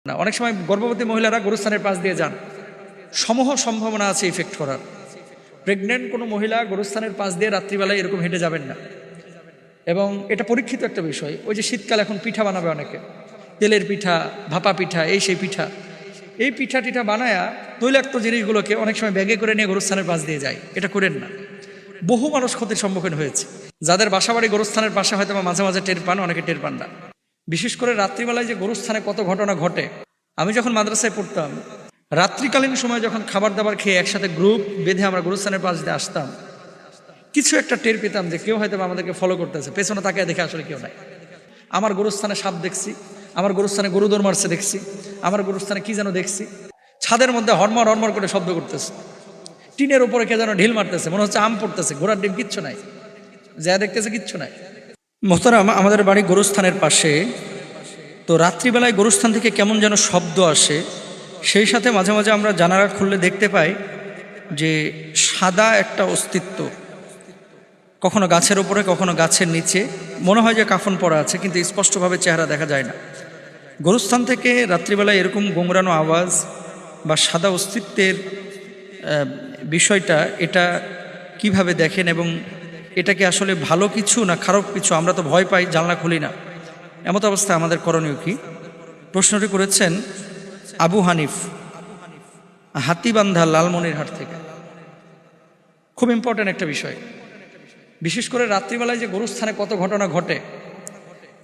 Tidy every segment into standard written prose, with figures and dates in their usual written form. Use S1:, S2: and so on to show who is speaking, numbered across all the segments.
S1: না, অনেক সময় গর্ভবতী মহিলারা গোরস্থানের পাশ দিয়ে যান, সমূহ সম্ভাবনা আছে ইফেক্ট করার। প্রেগনেন্ট কোনো মহিলা গোরস্থানের পাশ দিয়ে রাত্রিবেলায় এরকম হেঁটে যাবেন না। এবং এটা পরীক্ষিত একটা বিষয়। ওই যে শীতকাল, এখন পিঠা বানাবে অনেকে, তেলের পিঠা, ভাপা পিঠা, এই সেই পিঠা, এই পিঠা টিঠা বানায়া তৈলাক্ত জিনিসগুলোকে অনেক সময় ব্যাগে করে নিয়ে গোরস্থানের পাশ দিয়ে যায়। এটা করেন না। বহু মানুষ ক্ষতির সম্মুখীন হয়েছে। যাদের বাসাবাড়ি গোরস্থানের পাশে হয়তো বা মাঝে মাঝে টের পান, অনেকে টের পান না। বিশেষ করে রাত্রিবেলায় যে গোরস্থানে কত ঘটনা ঘটে। আমি যখন মাদ্রাসায় পড়তাম, রাত্রিকালীন সময় যখন খাবার দাবার খেয়ে একসাথে গ্রুপ বেঁধে আমরা গোরস্থানের পাশ দিয়ে আসতাম, কিছু একটা টের পেতাম যে কেউ হয়তো আমাদেরকে ফলো করতেছে। পেছনে তাকিয়ে দেখে আসলে কেউ নাই। আমার গোরস্থানে সাপ দেখছি, আমার গোরস্থানে গরু দৌড় মারছে দেখছি, আমার গোরস্থানে কি যেন দেখছি। ছাদের মধ্যে হরমর হরমর করে শব্দ করতেছে, টিনের উপরে কে যেন ঢিল মারতেছে, মনে হচ্ছে আম পড়তেছে, ঘোড়ার ডিম, কিচ্ছু নাই। যা দেখতেছে কিচ্ছু নাই। মোহতারাম, আমাদের বাড়ি গোরস্থানের পাশে। তো রাত্রিবেলায় গোরস্থান থেকে কেমন যেন শব্দ আসে। সেই সাথে মাঝে মাঝে আমরা জানালা খুললে দেখতে পাই যে সাদা একটা অস্তিত্ব, কখনো গাছের উপরে, কখনো গাছের নিচে। মনে হয় যে কাফন পরা আছে, কিন্তু স্পষ্টভাবে চেহারা দেখা যায় না। গোরস্থান থেকে রাত্রিবেলায় এরকম গোংরানো আওয়াজ বা সাদা অস্তিত্বের বিষয়টা, এটা কিভাবে দেখেন এবং এটা কি আসলে ভালো কিছু না খারাপ কিছু? আমরা তো ভয় পাই, জানলা খুলি না। এমত অবস্থায় আমাদের করণীয় কি? প্রশ্নটি করেছেন আবু হানিফ, হাতিবান্ধা, লালমনিরহাট থেকে। খুব ইম্পর্ট্যান্ট একটা বিষয়। বিশেষ করে রাত্রিবেলায় যে গোরস্থানে কত ঘটনা ঘটে।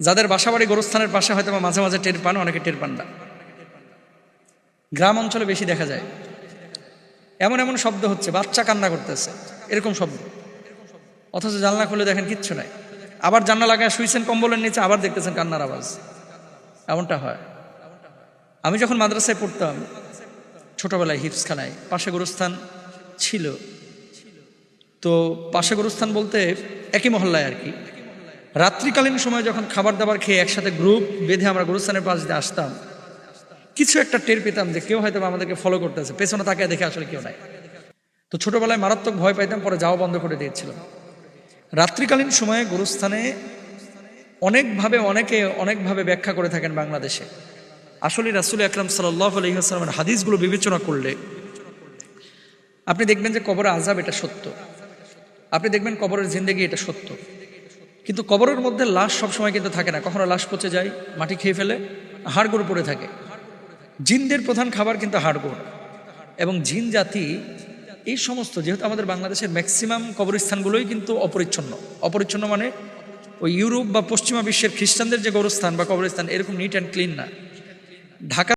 S1: যাদের বাসাবাড়ি গোরস্থানের পাশে হয়তো মাঝে মাঝে টের পান, অনেকে টের পান না। গ্রাম অঞ্চলে বেশি দেখা যায়। এমন এমন শব্দ হচ্ছে, বাচ্চা কান্না করতেছে, এরকম শব্দ, অথচ জানলা খুলে দেখেন কিচ্ছু নাই। আবার জানলা লাগায় শুইছেন কম্বলের নিচে, আবার দেখতেছেন কান্নার আওয়াজ। এমনটা হয়। আমি যখন মাদ্রাসায় পড়তাম ছোটবেলায়, হিফজখানায় পাশে গোরস্থান ছিল। তো পাশে গোরস্থান বলতে একই মহল্লায় আর কি। রাত্রিকালীন সময় যখন খাবার দাবার খেয়ে একসাথে গ্রুপ বেঁধে আমরা গোরস্থানের পাশ দিয়ে আসতাম, কিছু একটা টের পেতাম যে কেউ হয়তো আমাদেরকে ফলো করতেছে। পেছনে তাকিয়ে দেখে আসলে কেউ নাই। তো ছোটবেলায় মারাত্মক ভয় পাইতাম, পরে যাওয়া বন্ধ করে দিয়েছিলাম। রাত্রিকালীন সময়ে গোরস্থানে অনেকে অনেকভাবে ব্যাখ্যা করে থাকেন বাংলাদেশে। আসলে রাসূল আকরাম সাল্লাল্লাহু আলাইহি ওয়াসাল্লামের হাদিসগুলো বিবেচনা করলে আপনি দেখবেন যে কবরে আযাব এটা সত্য, আপনি দেখবেন কবরের জিন্দেগি এটা সত্য। কিন্তু কবরের মধ্যে লাশ সবসময় কিন্তু থাকে না। কখনো লাশ পচে যায়, মাটি খেয়ে ফেলে, হাড়গোড় পড়ে থাকে। জিনদের প্রধান খাবার কিন্তু হাড়গোড়। এবং জিন জাতি এই সমস্ত, যেহেতু আমাদের বাংলাদেশের ম্যাক্সিমাম কবরস্থানগুলোই কিন্তু অপরিচ্ছন্ন মানে ওই ইউরোপ বা পশ্চিমা বিশ্বের খ্রিস্টানদের যে গোরস্থান বা কবরস্থান এরকম নিট অ্যান্ড ক্লিন না। ঢাকা